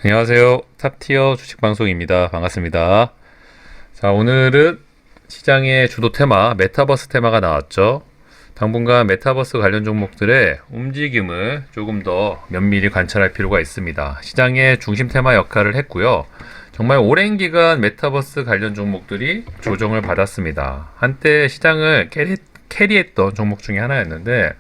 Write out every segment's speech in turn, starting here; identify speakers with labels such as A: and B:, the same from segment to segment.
A: 안녕하세요. 탑티어 주식방송입니다. 반갑습니다. 자, 오늘은 시장의 주도 테마, 메타버스 테마가 나왔죠. 당분간 메타버스 관련 종목들의 움직임을 조금 더 면밀히 관찰할 필요가 있습니다. 시장의 중심 테마 역할을 했고요. 정말 오랜 기간 메타버스 관련 종목들이 조정을 받았습니다. 한때 시장을 캐리했던 종목 중에 하나였는데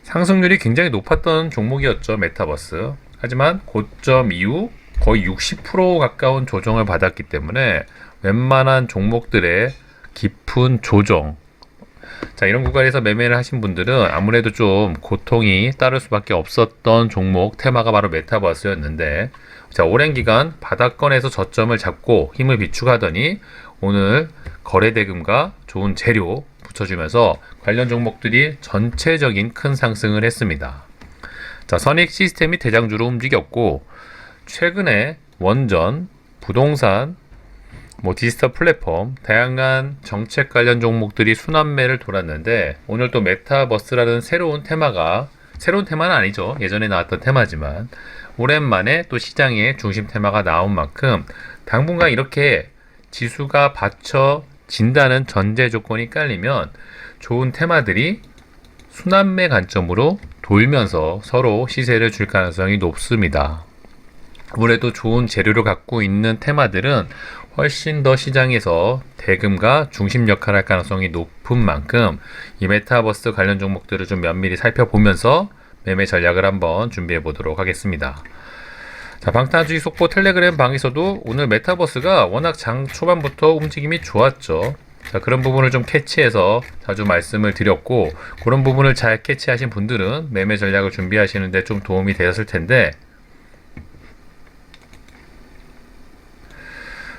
A: 상승률이 굉장히 높았던 종목이었죠. 메타버스. 하지만 고점 이후 거의 60% 가까운 조정을 받았기 때문에 웬만한 종목들의 깊은 조정, 자, 이런 구간에서 매매를 하신 분들은 아무래도 좀 고통이 따를 수밖에 없었던 종목 테마가 바로 메타버스였는데, 자, 오랜 기간 바닥권에서 저점을 잡고 힘을 비축하더니 오늘 거래대금과 좋은 재료 붙여주면서 관련 종목들이 전체적인 큰 상승을 했습니다. 자, 선익 시스템이 대장주로 움직였고, 최근에 원전, 부동산, 디지털 플랫폼, 다양한 정책 관련 종목들이 순환매를 돌았는데, 오늘 또 메타버스라는 새로운 테마는 아니죠. 예전에 나왔던 테마지만, 오랜만에 또 시장의 중심 테마가 나온 만큼, 당분간 이렇게 지수가 받쳐진다는 전제 조건이 깔리면, 좋은 테마들이 순환매 관점으로 돌면서 서로 시세를 줄 가능성이 높습니다. 아무래도 좋은 재료를 갖고 있는 테마들은 훨씬 더 시장에서 대금과 중심 역할을 할 가능성이 높은 만큼 이 메타버스 관련 종목들을 좀 면밀히 살펴보면서 매매 전략을 한번 준비해 보도록 하겠습니다. 자, 방탄주의 속보 텔레그램 방에서도 오늘 메타버스가 워낙 장 초반부터 움직임이 좋았죠. 자, 그런 부분을 좀 캐치해서 자주 말씀을 드렸고, 그런 부분을 잘 캐치하신 분들은 매매 전략을 준비하시는데 좀 도움이 되었을 텐데,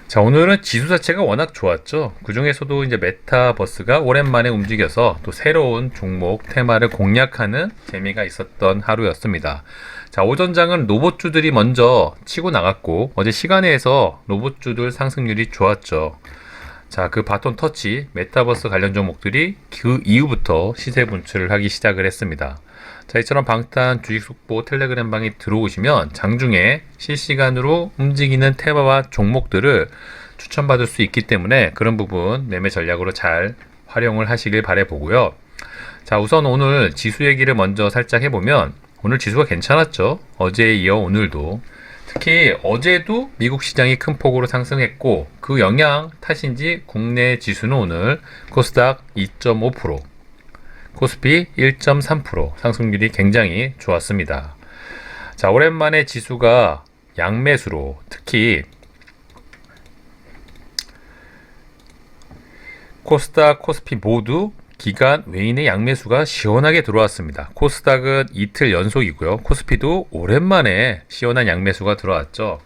A: 자, 오늘은 지수 자체가 워낙 좋았죠. 그 중에서도 이제 메타버스가 오랜만에 움직여서 또 새로운 종목 테마를 공략하는 재미가 있었던 하루였습니다. 자, 오전장은 로봇주들이 먼저 치고 나갔고, 어제 시간에서 로봇주들 상승률이 좋았죠. 자, 그 바톤 터치, 메타버스 관련 종목들이 그 이후부터 시세 분출을 하기 시작을 했습니다. 자, 이처럼 방탄 주식 속보 텔레그램 방에 들어오시면 장중에 실시간으로 움직이는 테마와 종목들을 추천받을 수 있기 때문에 그런 부분 매매 전략으로 잘 활용을 하시길 바라보고요. 자, 우선 오늘 지수 얘기를 먼저 살짝 해보면 오늘 지수가 괜찮았죠. 어제에 이어 오늘도. 특히 어제도 미국 시장이 큰 폭으로 상승했고 그 영향 탓인지 국내 지수는 오늘 코스닥 2.5%, 코스피 1.3% 상승률이 굉장히 좋았습니다. 자, 오랜만에 지수가 양매수로 특히 코스닥, 코스피 모두 기간 외인의 양매수가 시원하게 들어왔습니다. 코스닥은 이틀 연속이고요. 코스피도 오랜만에 시원한 양매수가 들어왔죠.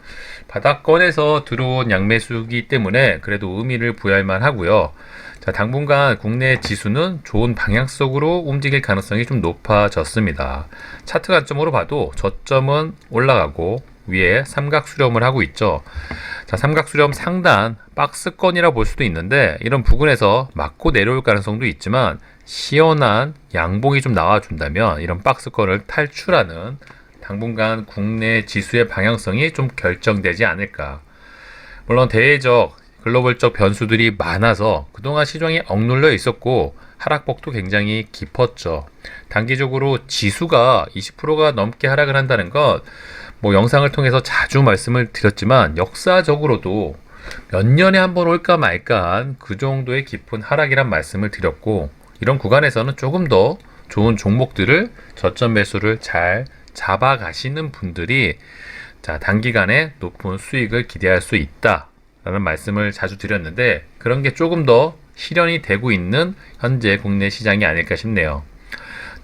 A: 바닥권에서 들어온 양매수이기 때문에 그래도 의미를 부여할 만하고요. 자, 당분간 국내 지수는 좋은 방향 속으로 움직일 가능성이 좀 높아졌습니다. 차트 관점으로 봐도 저점은 올라가고 위에 삼각 수렴을 하고 있죠. 자, 삼각 수렴 상단 박스권이라 볼 수도 있는데 이런 부분에서 맞고 내려올 가능성도 있지만 시원한 양봉이 좀 나와준다면 이런 박스권을 탈출하는 당분간 국내 지수의 방향성이 좀 결정되지 않을까. 물론 대외적 글로벌적 변수들이 많아서 그동안 시장이 억눌려 있었고 하락폭도 굉장히 깊었죠. 단기적으로 지수가 20%가 넘게 하락을 한다는 것, 영상을 통해서 자주 말씀을 드렸지만 역사적으로도 몇 년에 한 번 올까 말까한 그 정도의 깊은 하락이란 말씀을 드렸고, 이런 구간에서는 조금 더 좋은 종목들을 저점 매수를 잘 잡아가시는 분들이 자, 단기간에 높은 수익을 기대할 수 있다 라는 말씀을 자주 드렸는데 그런 게 조금 더 실현이 되고 있는 현재 국내 시장이 아닐까 싶네요.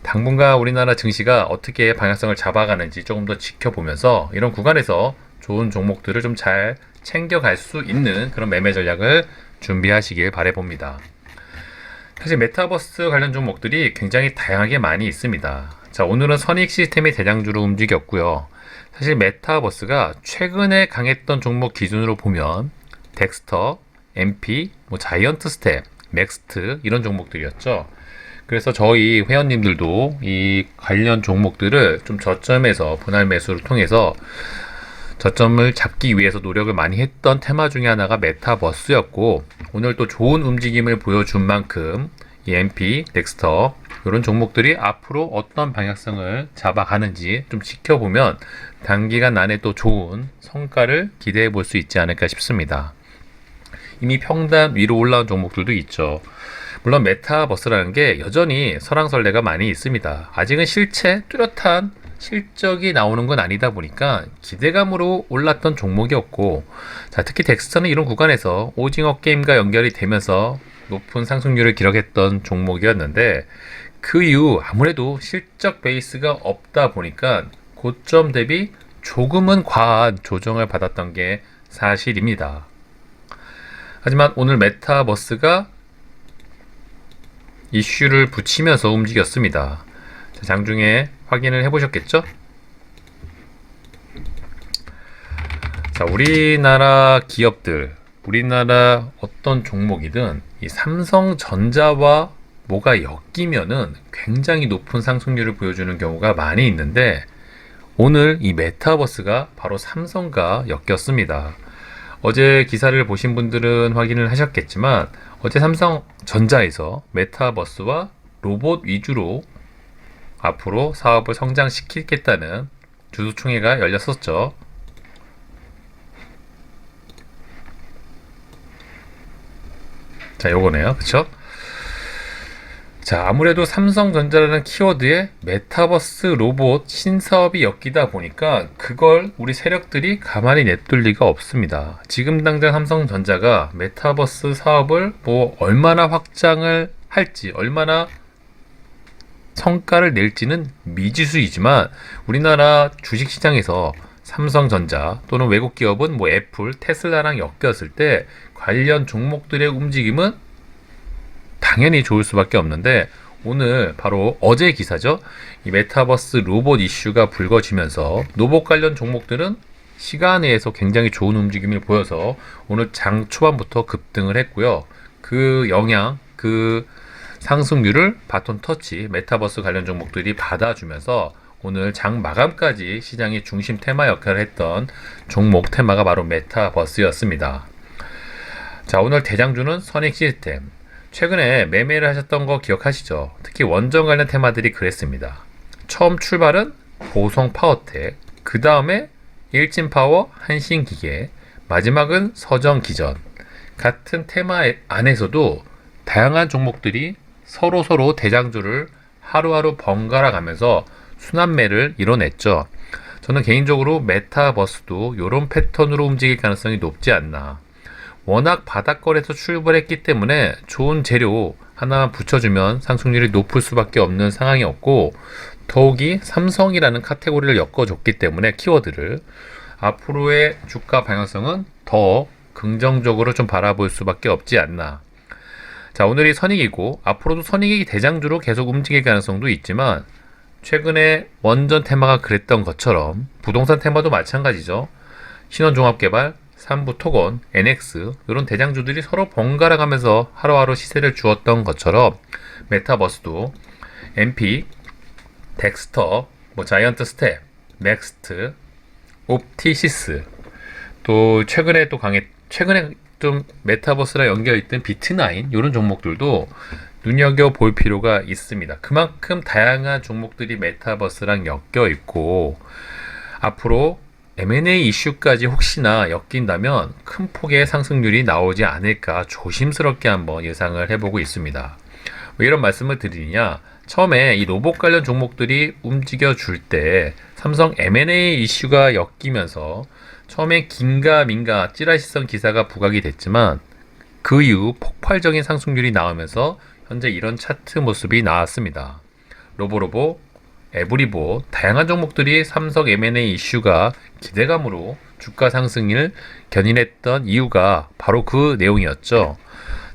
A: 당분간 우리나라 증시가 어떻게 방향성을 잡아가는지 조금 더 지켜보면서 이런 구간에서 좋은 종목들을 좀 잘 챙겨갈 수 있는 그런 매매 전략을 준비하시길 바라봅니다. 사실 메타버스 관련 종목들이 굉장히 다양하게 많이 있습니다. 자, 오늘은 선익 시스템이 대장주로 움직였고요. 사실 메타버스가 최근에 강했던 종목 기준으로 보면 덱스터, MP, 자이언트 스텝, 맥스트 이런 종목들이었죠. 그래서 저희 회원님들도 이 관련 종목들을 좀 저점에서 분할 매수를 통해서 저점을 잡기 위해서 노력을 많이 했던 테마 중에 하나가 메타버스였고, 오늘 또 좋은 움직임을 보여준 만큼 EMP, 덱스터 이런 종목들이 앞으로 어떤 방향성을 잡아가는지 좀 지켜보면 단기간 안에 또 좋은 성과를 기대해 볼 수 있지 않을까 싶습니다. 이미 평단 위로 올라온 종목들도 있죠. 물론 메타버스라는 게 여전히 설왕설래가 많이 있습니다. 아직은 실체 뚜렷한 실적이 나오는 건 아니다 보니까 기대감으로 올랐던 종목이 없고, 자, 특히 덱스터는 이런 구간에서 오징어 게임과 연결이 되면서 높은 상승률을 기록했던 종목이었는데, 그 이후 아무래도 실적 베이스가 없다 보니까 고점 대비 조금은 과한 조정을 받았던 게 사실입니다. 하지만 오늘 메타버스가 이슈를 붙이면서 움직였습니다. 장중에 확인을 해보셨겠죠? 자, 우리나라 기업들, 우리나라 어떤 종목이든 이 삼성전자와 뭐가 엮이면은 굉장히 높은 상승률을 보여주는 경우가 많이 있는데, 오늘 이 메타버스가 바로 삼성과 엮였습니다. 어제 기사를 보신 분들은 확인을 하셨겠지만, 어제 삼성전자에서 메타버스와 로봇 위주로 앞으로 사업을 성장시키겠다는 주주총회가 열렸었죠. 자, 요거네요. 그쵸? 자, 아무래도 삼성전자라는 키워드에 메타버스 로봇 신사업이 엮이다 보니까 그걸 우리 세력들이 가만히 냅둘 리가 없습니다. 지금 당장 삼성전자가 메타버스 사업을 뭐 얼마나 확장을 할지, 얼마나 성과를 낼지는 미지수이지만, 우리나라 주식시장에서 삼성전자 또는 외국 기업은 뭐 애플, 테슬라랑 엮였을 때 관련 종목들의 움직임은 당연히 좋을 수밖에 없는데, 오늘 바로 어제 기사죠. 이 메타버스 로봇 이슈가 불거지면서 로봇 관련 종목들은 시간 내에서 굉장히 좋은 움직임을 보여서 오늘 장 초반부터 급등을 했고요. 그 영향, 그 상승률을 바톤 터치 메타버스 관련 종목들이 받아주면서 오늘 장 마감까지 시장의 중심 테마 역할을 했던 종목 테마가 바로 메타버스였습니다. 자, 오늘 대장주는 선익시스템. 최근에 매매를 하셨던 거 기억하시죠? 특히 원전 관련 테마들이 그랬습니다. 처음 출발은 보성파워텍, 그 다음에 일진파워, 한신기계, 마지막은 서정기전. 같은 테마 안에서도 다양한 종목들이 서로 대장주를 하루하루 번갈아 가면서 순환매를 이뤄냈죠. 저는 개인적으로 메타버스도 이런 패턴으로 움직일 가능성이 높지 않나. 워낙 바닥권에서 출발했기 때문에 좋은 재료 하나 붙여주면 상승률이 높을 수밖에 없는 상황이었고, 더욱이 삼성이라는 카테고리를 엮어줬기 때문에 키워드를 앞으로의 주가 방향성은 더 긍정적으로 좀 바라볼 수밖에 없지 않나. 자, 오늘이 선익이고 앞으로도 선익이 대장주로 계속 움직일 가능성도 있지만, 최근에 원전 테마가 그랬던 것처럼 부동산 테마도 마찬가지죠. 신원종합개발, 삼부토건, NX 이런 대장주들이 서로 번갈아 가면서 하루하루 시세를 주었던 것처럼 메타버스도 MP, 덱스터, 뭐 자이언트 스텝, 넥스트, 옵티시스, 또 최근에 좀 메타버스랑 연결있던 비트나인 이런 종목들도 눈여겨볼 필요가 있습니다. 그만큼 다양한 종목들이 메타버스랑 엮여 있고, 앞으로 M&A 이슈까지 혹시나 엮인다면 큰 폭의 상승률이 나오지 않을까 조심스럽게 한번 예상을 해보고 있습니다. 왜 이런 말씀을 드리냐? 처음에 이 로봇 관련 종목들이 움직여 줄 때 삼성 M&A 이슈가 엮이면서 처음에 긴가민가 찌라시성 기사가 부각이 됐지만, 그 이후 폭발적인 상승률이 나오면서 현재 이런 차트 모습이 나왔습니다. 로보로보, 에브리보, 다양한 종목들이 삼성 M&A 이슈가 기대감으로 주가 상승을 견인했던 이유가 바로 그 내용이었죠.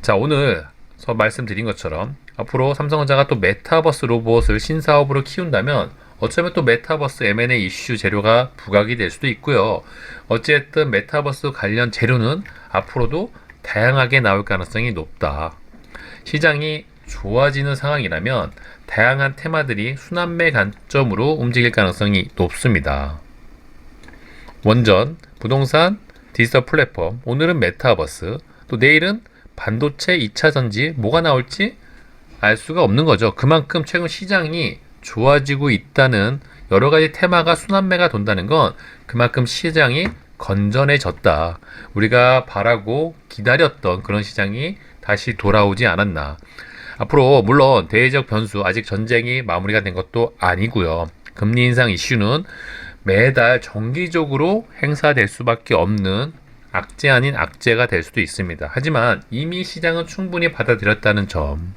A: 자, 오늘 말씀드린 것처럼 앞으로 삼성전자가 또 메타버스 로봇을 신사업으로 키운다면 어쩌면 또 메타버스 M&A 이슈 재료가 부각이 될 수도 있고요. 어쨌든 메타버스 관련 재료는 앞으로도 다양하게 나올 가능성이 높다. 시장이 좋아지는 상황이라면 다양한 테마들이 순환매 관점으로 움직일 가능성이 높습니다. 원전, 부동산, 디지털 플랫폼, 오늘은 메타버스, 또 내일은 반도체 2차 전지, 뭐가 나올지 알 수가 없는 거죠. 그만큼 최근 시장이 좋아지고 있다는 여러 가지 테마가 순환매가 돈다는 건 그만큼 시장이 건전해졌다. 우리가 바라고 기다렸던 그런 시장이 다시 돌아오지 않았나. 앞으로 물론 대외적 변수, 아직 전쟁이 마무리가 된 것도 아니고요. 금리 인상 이슈는 매달 정기적으로 행사될 수밖에 없는 악재 아닌 악재가 될 수도 있습니다. 하지만 이미 시장은 충분히 받아들였다는 점.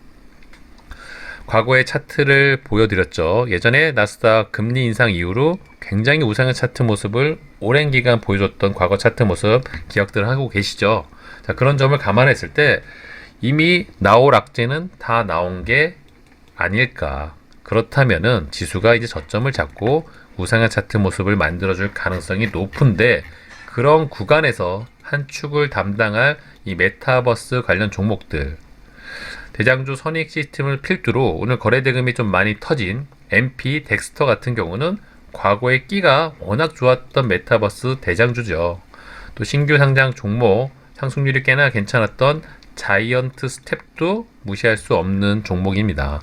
A: 과거의 차트를 보여드렸죠. 예전에 나스닥 금리 인상 이후로 굉장히 우상한 차트 모습을 오랜 기간 보여줬던 과거 차트 모습 기억들 하고 계시죠. 자, 그런 점을 감안했을 때 이미 나올 악재는 다 나온 게 아닐까. 그렇다면은 지수가 이제 저점을 잡고 우상한 차트 모습을 만들어줄 가능성이 높은데, 그런 구간에서 한 축을 담당할 이 메타버스 관련 종목들, 대장주 선익 시스템을 필두로 오늘 거래대금이 좀 많이 터진 MP, 덱스터 같은 경우는 과거에 끼가 워낙 좋았던 메타버스 대장주죠. 또 신규 상장 종목 상승률이 꽤나 괜찮았던 자이언트 스텝도 무시할 수 없는 종목입니다.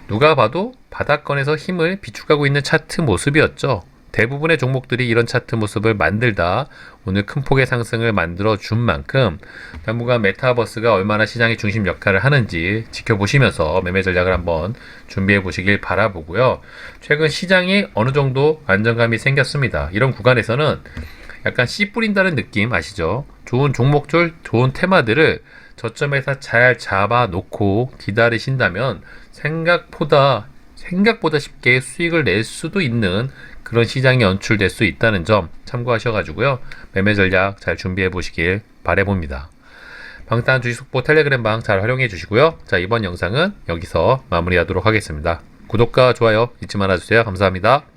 A: 누가 봐도 바닥권에서 힘을 비축하고 있는 차트 모습이었죠. 대부분의 종목들이 이런 차트 모습을 만들다 오늘 큰 폭의 상승을 만들어 준 만큼 당분간 메타버스가 얼마나 시장의 중심 역할을 하는지 지켜보시면서 매매 전략을 한번 준비해 보시길 바라보고요. 최근 시장이 어느 정도 안정감이 생겼습니다. 이런 구간에서는 약간 씨 뿌린다는 느낌 아시죠? 좋은 종목들, 좋은 테마들을 저점에서 잘 잡아 놓고 기다리신다면 생각보다 쉽게 수익을 낼 수도 있는 그런 시장이 연출될 수 있다는 점 참고하셔가지고요. 매매 전략 잘 준비해 보시길 바라봅니다. 방탄 주식 속보 텔레그램 방 잘 활용해 주시고요. 자, 이번 영상은 여기서 마무리하도록 하겠습니다. 구독과 좋아요 잊지 말아주세요. 감사합니다.